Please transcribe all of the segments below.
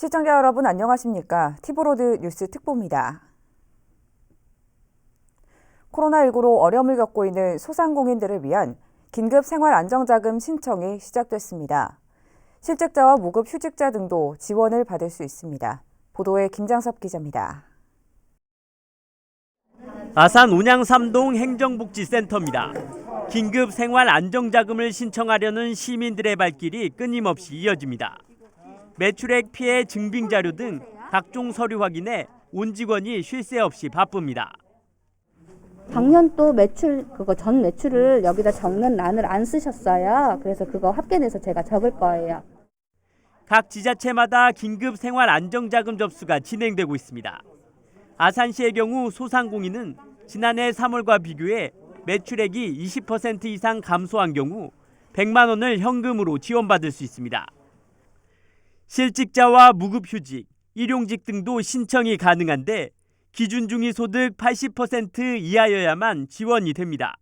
시청자 여러분 안녕하십니까? 티브로드 뉴스 특보입니다. 코로나19로 어려움을 겪고 있는 소상공인들을 위한 긴급 생활안정자금 신청이 시작됐습니다. 실직자와 무급 휴직자 등도 지원을 받을 수 있습니다. 보도에 김장섭 기자입니다. 아산 온양 3동 행정복지센터입니다. 긴급 생활안정자금을 신청하려는 시민들의 발길이 끊임없이 이어집니다. 매출액 피해 증빙 자료 등 각종 서류 확인에 온 직원이 쉴 새 없이 바쁩니다. 작년 또 매출 전 매출을 여기다 적는 란을 안 쓰셨어요. 그래서 그거 합계내서 제가 적을 거예요. 각 지자체마다 긴급 생활 안정자금 접수가 진행되고 있습니다. 아산시의 경우 소상공인은 지난해 3월과 비교해 매출액이 20% 이상 감소한 경우 100만 원을 현금으로 지원받을 수 있습니다. 실직자와 무급휴직, 일용직 등도 신청이 가능한데 기준 중위소득 80% 이하여야만 지원이 됩니다.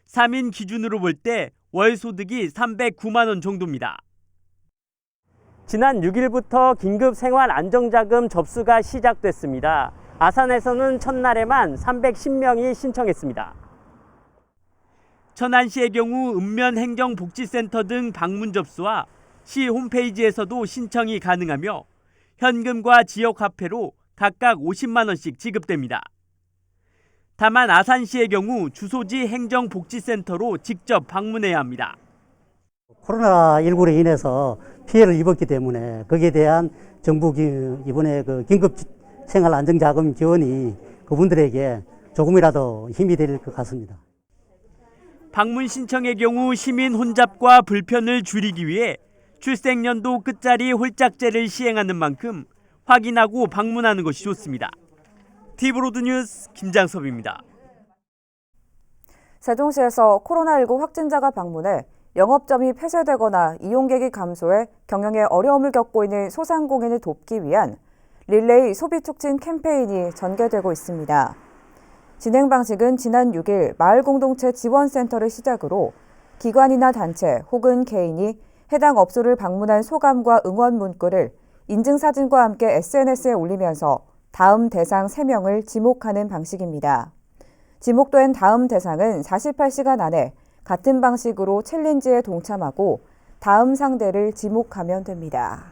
3인 기준으로 볼 때 월 소득이 309만 원 정도입니다. 지난 6일부터 긴급 생활 안정자금 접수가 시작됐습니다. 아산에서는 첫날에만 310명이 신청했습니다. 천안시의 경우 읍면행정복지센터 등 방문 접수와 시 홈페이지에서도 신청이 가능하며 현금과 지역화폐로 각각 50만 원씩 지급됩니다. 다만 아산시의 경우 주소지 행정복지센터로 직접 방문해야 합니다. 코로나19로 인해서 피해를 입었기 때문에 거기에 대한 정부 이번에 긴급 생활 안정자금 지원이 그분들에게 조금이라도 힘이 될 것 같습니다. 방문 신청의 경우 시민 혼잡과 불편을 줄이기 위해 출생연도 끝자리 홀짝제를 시행하는 만큼 확인하고 방문하는 것이 좋습니다. 티브로드 뉴스 김장섭입니다. 세종시에서 코로나19 확진자가 방문해 영업점이 폐쇄되거나 이용객이 감소해 경영에 어려움을 겪고 있는 소상공인을 돕기 위한 릴레이 소비촉진 캠페인이 전개되고 있습니다. 진행 방식은 지난 6일 마을공동체 지원센터를 시작으로 기관이나 단체 혹은 개인이 해당 업소를 방문한 소감과 응원 문구를 인증사진과 함께 SNS에 올리면서 다음 대상 3명을 지목하는 방식입니다. 지목된 다음 대상은 48시간 안에 같은 방식으로 챌린지에 동참하고 다음 상대를 지목하면 됩니다.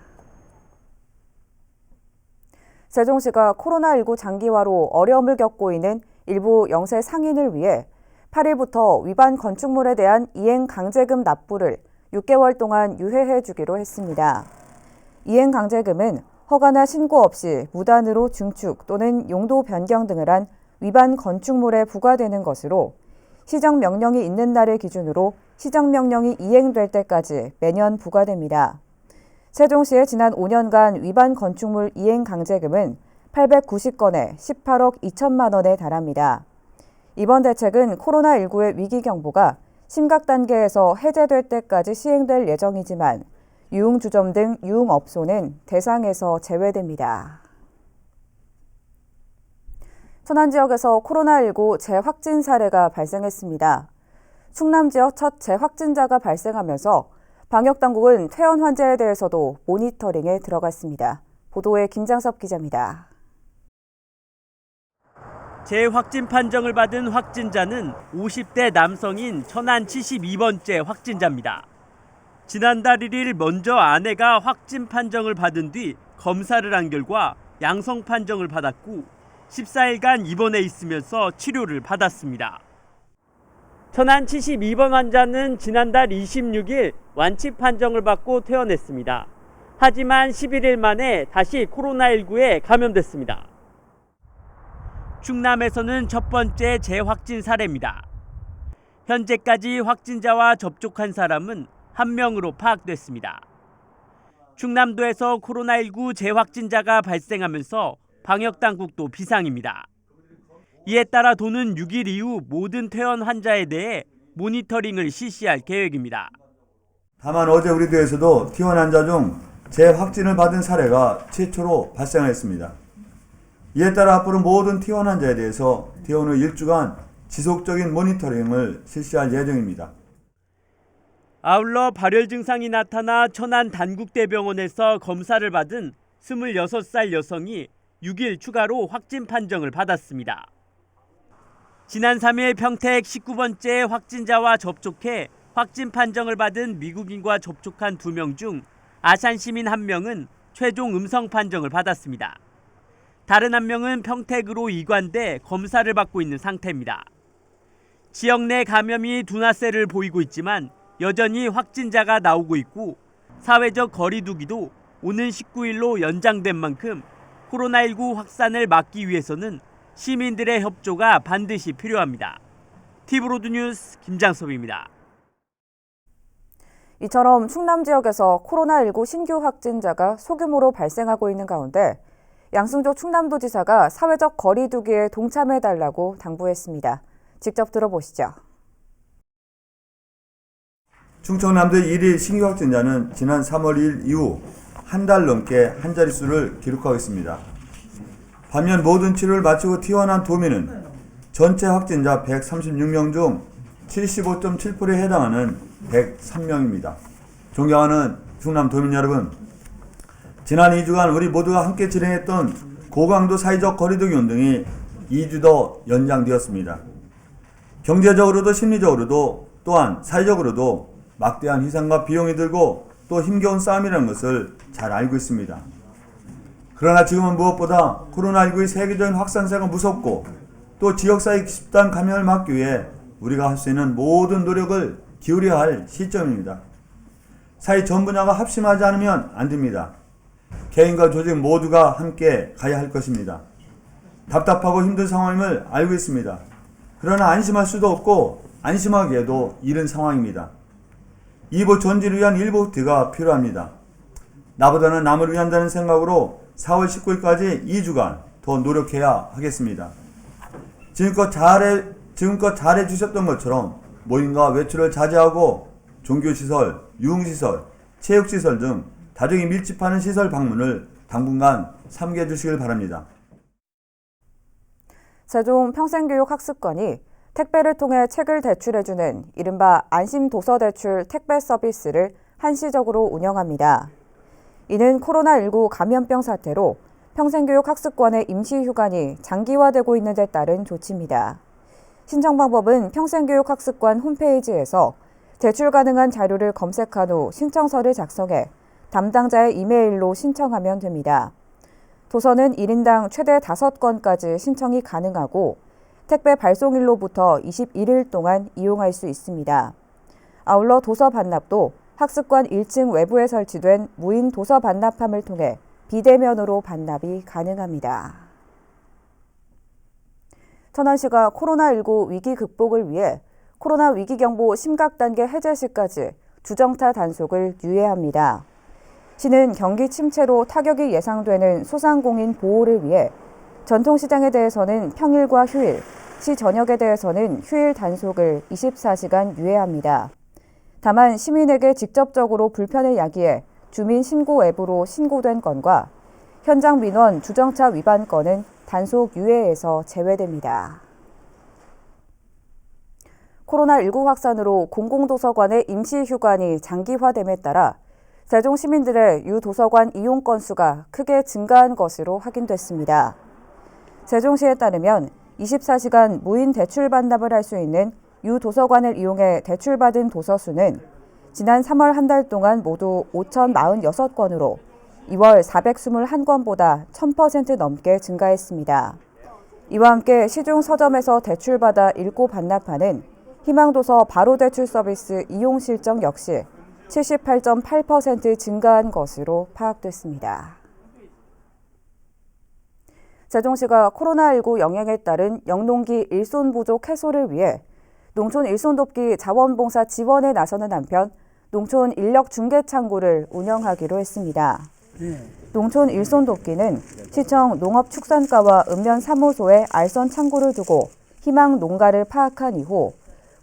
세종시가 코로나19 장기화로 어려움을 겪고 있는 일부 영세 상인을 위해 8일부터 위반 건축물에 대한 이행 강제금 납부를 6개월 동안 유예해 주기로 했습니다. 이행 강제금은 허가나 신고 없이 무단으로 증축 또는 용도 변경 등을 한 위반 건축물에 부과되는 것으로 시정명령이 있는 날을 기준으로 시정명령이 이행될 때까지 매년 부과됩니다. 세종시의 지난 5년간 위반 건축물 이행 강제금은 890건에 18억 2천만 원에 달합니다. 이번 대책은 코로나19의 위기 경보가 심각 단계에서 해제될 때까지 시행될 예정이지만 유흥주점 등 유흥업소는 대상에서 제외됩니다. 천안 지역에서 코로나19 재확진 사례가 발생했습니다. 충남 지역 첫 재확진자가 발생하면서 방역당국은 퇴원 환자에 대해서도 모니터링에 들어갔습니다. 보도에 김장섭 기자입니다. 재확진 판정을 받은 확진자는 50대 남성인 천안 72번째 확진자입니다. 지난달 1일 먼저 아내가 확진 판정을 받은 뒤 검사를 한 결과 양성 판정을 받았고 14일간 입원해 있으면서 치료를 받았습니다. 천안 72번 환자는 지난달 26일 완치 판정을 받고 퇴원했습니다. 하지만 11일 만에 다시 코로나19에 감염됐습니다. 충남에서는 첫 번째 재확진 사례입니다. 현재까지 확진자와 접촉한 사람은 1명으로 파악됐습니다. 충남도에서 코로나19 재확진자가 발생하면서 방역당국도 비상입니다. 이에 따라 도는 6일 이후 모든 퇴원 환자에 대해 모니터링을 실시할 계획입니다. 다만 어제 우리 도에서도 퇴원 환자 중 재확진을 받은 사례가 최초로 발생했습니다. 이에 따라 앞으로 모든 퇴원 환자에 대해서 퇴원 후 1주간 지속적인 모니터링을 실시할 예정입니다. 아울러 발열 증상이 나타나 천안 단국대병원에서 검사를 받은 26살 여성이 6일 추가로 확진 판정을 받았습니다. 지난 3일 평택 19번째 확진자와 접촉해 확진 판정을 받은 미국인과 접촉한 2명 중 아산 시민 1명은 최종 음성 판정을 받았습니다. 다른 1명은 평택으로 이관돼 검사를 받고 있는 상태입니다. 지역 내 감염이 둔화세를 보이고 있지만 여전히 확진자가 나오고 있고 사회적 거리 두기도 오는 19일로 연장된 만큼 코로나19 확산을 막기 위해서는 시민들의 협조가 반드시 필요합니다. TV로드 뉴스 김장섭입니다. 이처럼 충남 지역에서 코로나19 신규 확진자가 소규모로 발생하고 있는 가운데 양승조 충남도지사가 사회적 거리 두기에 동참해달라고 당부했습니다. 직접 들어보시죠. 충청남도의 1일 신규 확진자는 지난 3월 2일 이후 한 달 넘게 한 자릿수를 기록하고 있습니다. 반면 모든 치료를 마치고 퇴원한 도민은 전체 확진자 136명 중 75.7%에 해당하는 103명입니다. 존경하는 충남 도민 여러분, 지난 2주간 우리 모두가 함께 진행했던 고강도 사회적 거리두기 운동이 2주 더 연장되었습니다. 경제적으로도 심리적으로도 또한 사회적으로도 막대한 희생과 비용이 들고 또 힘겨운 싸움이라는 것을 잘 알고 있습니다. 그러나 지금은 무엇보다 코로나19의 세계적인 확산세가 무섭고 또 지역사회 집단 감염을 막기 위해 우리가 할 수 있는 모든 노력을 기울여야 할 시점입니다. 사회 전 분야가 합심하지 않으면 안 됩니다. 개인과 조직 모두가 함께 가야 할 것입니다. 답답하고 힘든 상황임을 알고 있습니다. 그러나 안심할 수도 없고 안심하기에도 이른 상황입니다. 이보 전진을 위한 일보트가 필요합니다. 나보다는 남을 위한다는 생각으로 4월 19일까지 2주간 더 노력해야 하겠습니다. 지금껏 잘해 주셨던 것처럼 모임과 외출을 자제하고 종교시설, 유흥시설, 체육시설 등 다중이 밀집하는 시설 방문을 당분간 삼가해 주시길 바랍니다. 세종 평생교육학습관이 택배를 통해 책을 대출해주는 이른바 안심도서대출 택배 서비스를 한시적으로 운영합니다. 이는 코로나19 감염병 사태로 평생교육학습관의 임시휴관이 장기화되고 있는 데 따른 조치입니다. 신청 방법은 평생교육학습관 홈페이지에서 대출 가능한 자료를 검색한 후 신청서를 작성해 담당자의 이메일로 신청하면 됩니다. 도서는 1인당 최대 5건까지 신청이 가능하고 택배 발송일로부터 21일 동안 이용할 수 있습니다. 아울러 도서 반납도 학습관 1층 외부에 설치된 무인 도서 반납함을 통해 비대면으로 반납이 가능합니다. 천안시가 코로나19 위기 극복을 위해 코로나 위기경보 심각단계 해제 시까지 주정차 단속을 유예합니다. 시는 경기 침체로 타격이 예상되는 소상공인 보호를 위해 전통시장에 대해서는 평일과 휴일, 시 전역에 대해서는 휴일 단속을 24시간 유예합니다. 다만 시민에게 직접적으로 불편을 야기해 주민 신고 앱으로 신고된 건과 현장 민원 주정차 위반 건은 단속 유예에서 제외됩니다. 코로나19 확산으로 공공도서관의 임시휴관이 장기화됨에 따라 세종 시민들의 유도서관 이용 건수가 크게 증가한 것으로 확인됐습니다. 세종시에 따르면 24시간 무인 대출 반납을 할 수 있는 유도서관을 이용해 대출받은 도서 수는 지난 3월 한 달 동안 모두 5,046건으로 2월 421건보다 1,000% 넘게 증가했습니다. 이와 함께 시중 서점에서 대출받아 읽고 반납하는 희망도서 바로대출 서비스 이용 실적 역시 78.8% 증가한 것으로 파악됐습니다. 세종시가 코로나19 영향에 따른 영농기 일손 부족 해소를 위해 농촌 일손돕기 자원봉사 지원에 나서는 한편 농촌 인력 중개 창구를 운영하기로 했습니다. 농촌 일손돕기는 시청 농업축산과와 읍면사무소에 알선 창구를 두고 희망 농가를 파악한 이후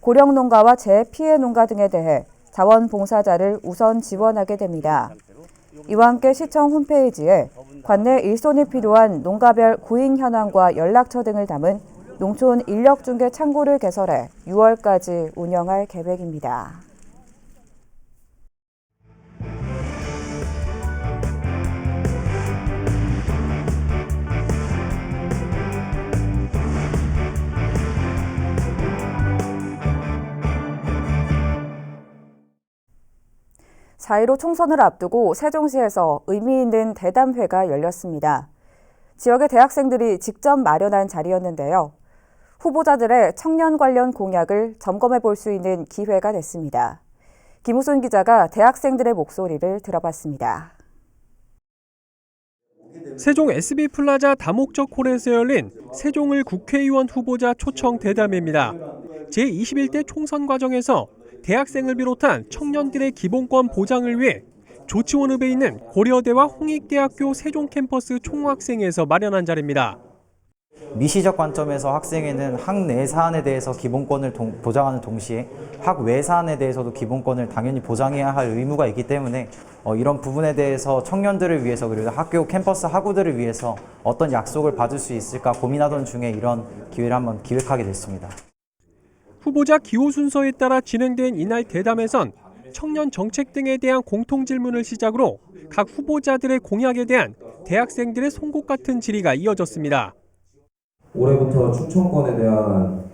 고령 농가와 재피해 농가 등에 대해 자원봉사자를 우선 지원하게 됩니다. 이와 함께 시청 홈페이지에 관내 일손이 필요한 농가별 구인 현황과 연락처 등을 담은 농촌 인력 중개 창구를 개설해 6월까지 운영할 계획입니다. 자.15 총선을 앞두고 세종시에서 의미 있는 대담회가 열렸습니다. 지역의 대학생들이 직접 마련한 자리였는데요. 후보자들의 청년 관련 공약을 점검해 볼 수 있는 기회가 됐습니다. 김우순 기자가 대학생들의 목소리를 들어봤습니다. 세종 SB플라자 다목적 홀에서 열린 세종을 국회의원 후보자 초청 대담회입니다. 제21대 총선 과정에서 대학생을 비롯한 청년들의 기본권 보장을 위해 조치원읍에 있는 고려대와 홍익대학교 세종 캠퍼스 총학생회에서 마련한 자리입니다. 미시적 관점에서 학생회는 학내 사안에 대해서 기본권을 보장하는 동시에 학외 사안에 대해서도 기본권을 당연히 보장해야 할 의무가 있기 때문에 이런 부분에 대해서 청년들을 위해서 그리고 학교 캠퍼스 학우들을 위해서 어떤 약속을 받을 수 있을까 고민하던 중에 이런 기회를 한번 기획하게 됐습니다. 후보자 기호 순서에 따라 진행된 이날 대담에선 청년 정책 등에 대한 공통 질문을 시작으로 각 후보자들의 공약에 대한 대학생들의 송곳 같은 질의가 이어졌습니다. 올해부터 충청권에 대한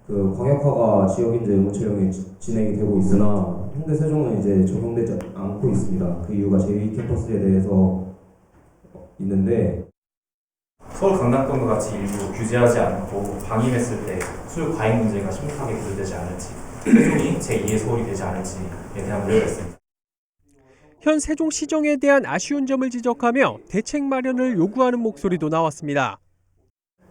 광역화가 지역인재 의무채용이 진행이 되고 있으나 현대 세종은 이제 적용되지 않고 있습니다. 그 이유가 제2 캠퍼스에 대해서 있는데 서울 강남권과 같이 일부 규제하지 않고 방임했을 때 술 과잉 문제가 심각하게 고려되지 않을지, 세종이 제2의 서울이 되지 않을지에 대한 우려가 있습니다. 현 세종시정에 대한 아쉬운 점을 지적하며 대책 마련을 요구하는 목소리도 나왔습니다.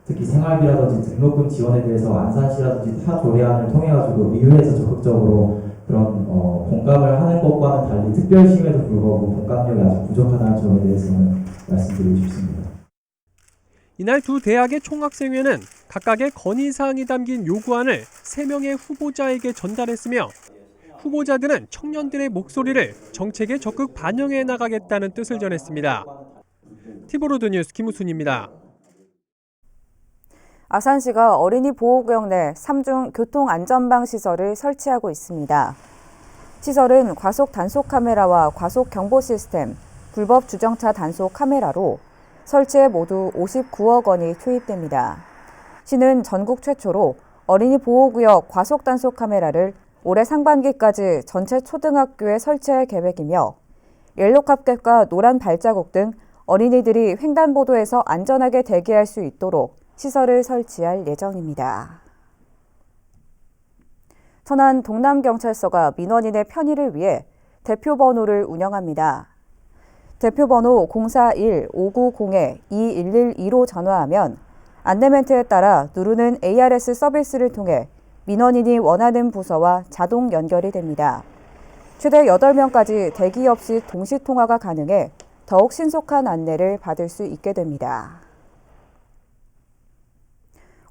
특히 생활비라든지 등록금 지원에 대해서 안산시라든지 타 조례안을 통해 가지고 의회에서 적극적으로 그런 공감을 하는 것과는 달리 특별심에도 불구하고 공감력이 아주 부족하다는 점에 대해서는 말씀드리고 싶습니다. 이날 두 대학의 총학생회는 각각의 건의사항이 담긴 요구안을 3명의 후보자에게 전달했으며 후보자들은 청년들의 목소리를 정책에 적극 반영해 나가겠다는 뜻을 전했습니다. 티브로드 뉴스 김우순입니다. 아산시가 어린이 보호구역 내 3중 교통안전방 시설을 설치하고 있습니다. 시설은 과속 단속 카메라와 과속 경보 시스템, 불법 주정차 단속 카메라로 설치에 모두 59억 원이 투입됩니다. 시는 전국 최초로 어린이 보호구역 과속 단속 카메라를 올해 상반기까지 전체 초등학교에 설치할 계획이며 옐로 카펫과 노란 발자국 등 어린이들이 횡단보도에서 안전하게 대기할 수 있도록 시설을 설치할 예정입니다. 천안 동남경찰서가 민원인의 편의를 위해 대표번호를 운영합니다. 대표번호 041-590-2112로 전화하면 안내 멘트에 따라 누르는 ARS 서비스를 통해 민원인이 원하는 부서와 자동 연결이 됩니다. 최대 8명까지 대기 없이 동시 통화가 가능해 더욱 신속한 안내를 받을 수 있게 됩니다.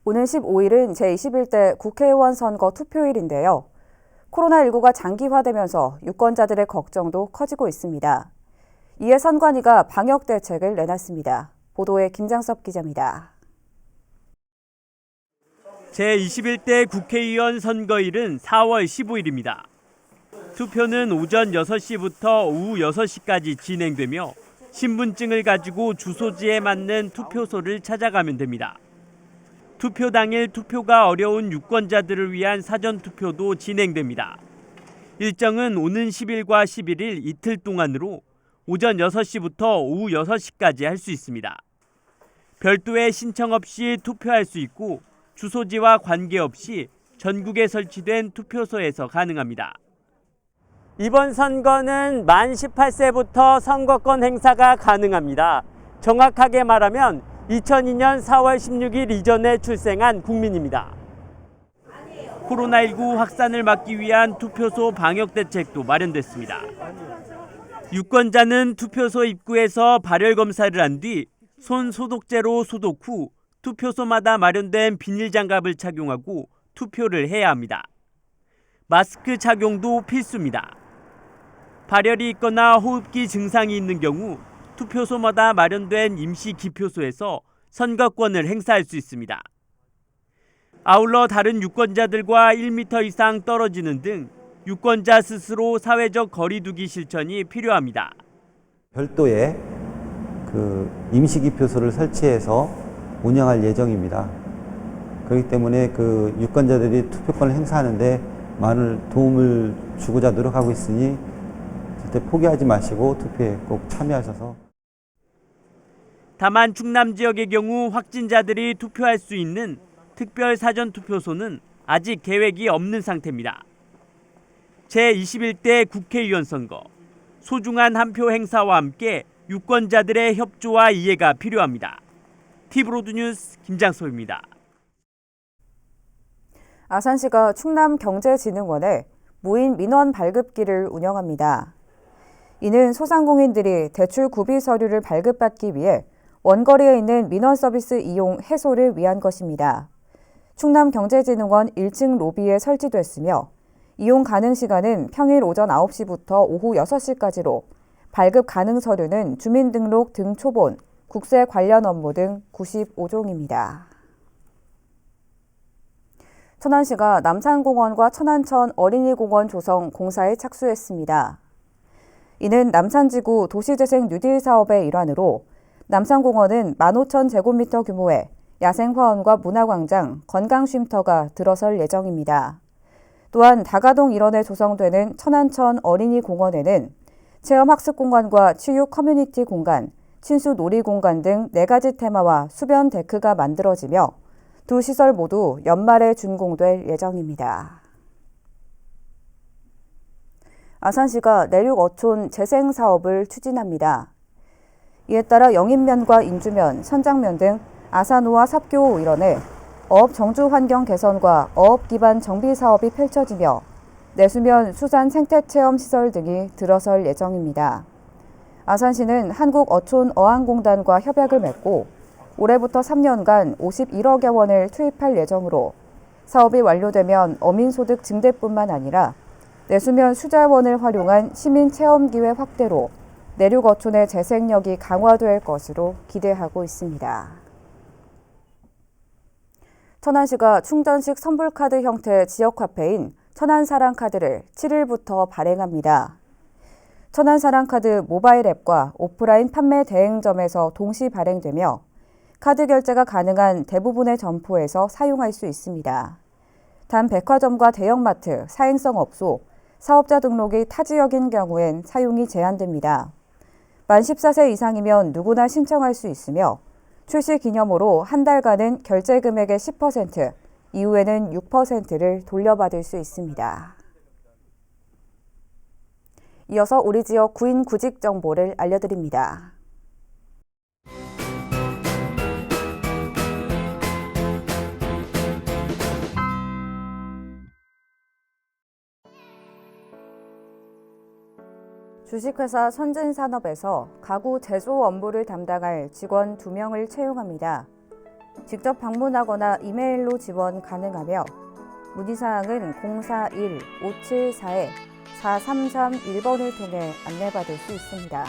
오늘 15일은 제21대 국회의원 선거 투표일인데요. 코로나19가 장기화되면서 유권자들의 걱정도 커지고 있습니다. 이에 선관위가 방역 대책을 내놨습니다. 보도에 김장섭 기자입니다. 제21대 국회의원 선거일은 4월 15일입니다. 투표는 오전 6시부터 오후 6시까지 진행되며 신분증을 가지고 주소지에 맞는 투표소를 찾아가면 됩니다. 투표 당일 투표가 어려운 유권자들을 위한 사전투표도 진행됩니다. 일정은 오는 10일과 11일 이틀 동안으로 오전 6시부터 오후 6시까지 할 수 있습니다. 별도의 신청 없이 투표할 수 있고 주소지와 관계없이 전국에 설치된 투표소에서 가능합니다. 이번 선거는 만 18세부터 선거권 행사가 가능합니다. 정확하게 말하면 2002년 4월 16일 이전에 출생한 국민입니다. 코로나19 확산을 막기 위한 투표소 방역 대책도 마련됐습니다. 유권자는 투표소 입구에서 발열 검사를 한 뒤 손 소독제로 소독 후 투표소마다 마련된 비닐 장갑을 착용하고 투표를 해야 합니다. 마스크 착용도 필수입니다. 발열이 있거나 호흡기 증상이 있는 경우 투표소마다 마련된 임시 기표소에서 선거권을 행사할 수 있습니다. 아울러 다른 유권자들과 1m 이상 떨어지는 등 유권자 스스로 사회적 거리 두기 실천이 필요합니다. 별도의 임시기표소를 설치해서 운영할 예정입니다. 그렇기 때문에 유권자들이 투표권을 행사하는데 많은 도움을 주고자 노력하고 있으니 절대 포기하지 마시고 투표에 꼭 참여하셔서. 다만 충남 지역의 경우 확진자들이 투표할 수 있는 특별 사전투표소는 아직 계획이 없는 상태입니다. 제21대 국회의원 선거, 소중한 한 표 행사와 함께 유권자들의 협조와 이해가 필요합니다. TV로드뉴스 김장섭입니다. 아산시가 충남경제진흥원에 무인 민원 발급기를 운영합니다. 이는 소상공인들이 대출 구비 서류를 발급받기 위해 원거리에 있는 민원 서비스 이용 해소를 위한 것입니다. 충남경제진흥원 1층 로비에 설치됐으며 이용 가능 시간은 평일 오전 9시부터 오후 6시까지로 발급 가능 서류는 주민등록 등 초본, 국세 관련 업무 등 95종입니다. 천안시가 남산공원과 천안천 어린이공원 조성 공사에 착수했습니다. 이는 남산지구 도시재생 뉴딜 사업의 일환으로 남산공원은 15,000제곱미터 규모의 야생화원과 문화광장, 건강쉼터가 들어설 예정입니다. 또한 다가동 일원에 조성되는 천안천 어린이공원에는 체험학습공간과 치유 커뮤니티 공간, 친수 놀이공간 등 4가지 테마와 수변 데크가 만들어지며 두 시설 모두 연말에 준공될 예정입니다. 아산시가 내륙 어촌 재생 사업을 추진합니다. 이에 따라 영인면과 인주면, 선장면 등 아산호와 삽교 일원에 어업 정주 환경 개선과 어업 기반 정비 사업이 펼쳐지며 내수면 수산 생태 체험 시설 등이 들어설 예정입니다. 아산시는 한국어촌어항공단과 협약을 맺고 올해부터 3년간 51억여 원을 투입할 예정으로 사업이 완료되면 어민소득 증대뿐만 아니라 내수면 수자원을 활용한 시민 체험 기회 확대로 내륙 어촌의 재생력이 강화될 것으로 기대하고 있습니다. 천안시가 충전식 선불카드 형태 지역화폐인 천안사랑카드를 7일부터 발행합니다. 천안사랑카드 모바일 앱과 오프라인 판매 대행점에서 동시 발행되며 카드 결제가 가능한 대부분의 점포에서 사용할 수 있습니다. 단 백화점과 대형마트, 사행성 업소, 사업자 등록이 타 지역인 경우엔 사용이 제한됩니다. 만 14세 이상이면 누구나 신청할 수 있으며 출시 기념으로 한 달간은 결제 금액의 10%, 이후에는 6%를 돌려받을 수 있습니다. 이어서 우리 지역 구인 구직 정보를 알려드립니다. 주식회사 선진산업에서 가구 제조 업무를 담당할 직원 2명을 채용합니다. 직접 방문하거나 이메일로 지원 가능하며 문의사항은 041-574-4331번을 통해 안내받을 수 있습니다.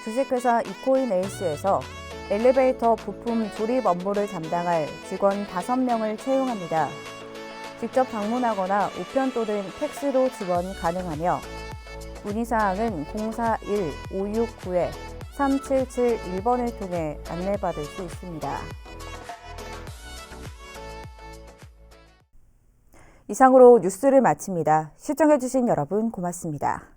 주식회사 이코인 A씨에서 엘리베이터 부품 조립 업무를 담당할 직원 5명을 채용합니다. 직접 방문하거나 우편 또는 팩스로 지원 가능하며 문의사항은 041-569-3771번을 통해 안내받을 수 있습니다. 이상으로 뉴스를 마칩니다. 시청해주신 여러분 고맙습니다.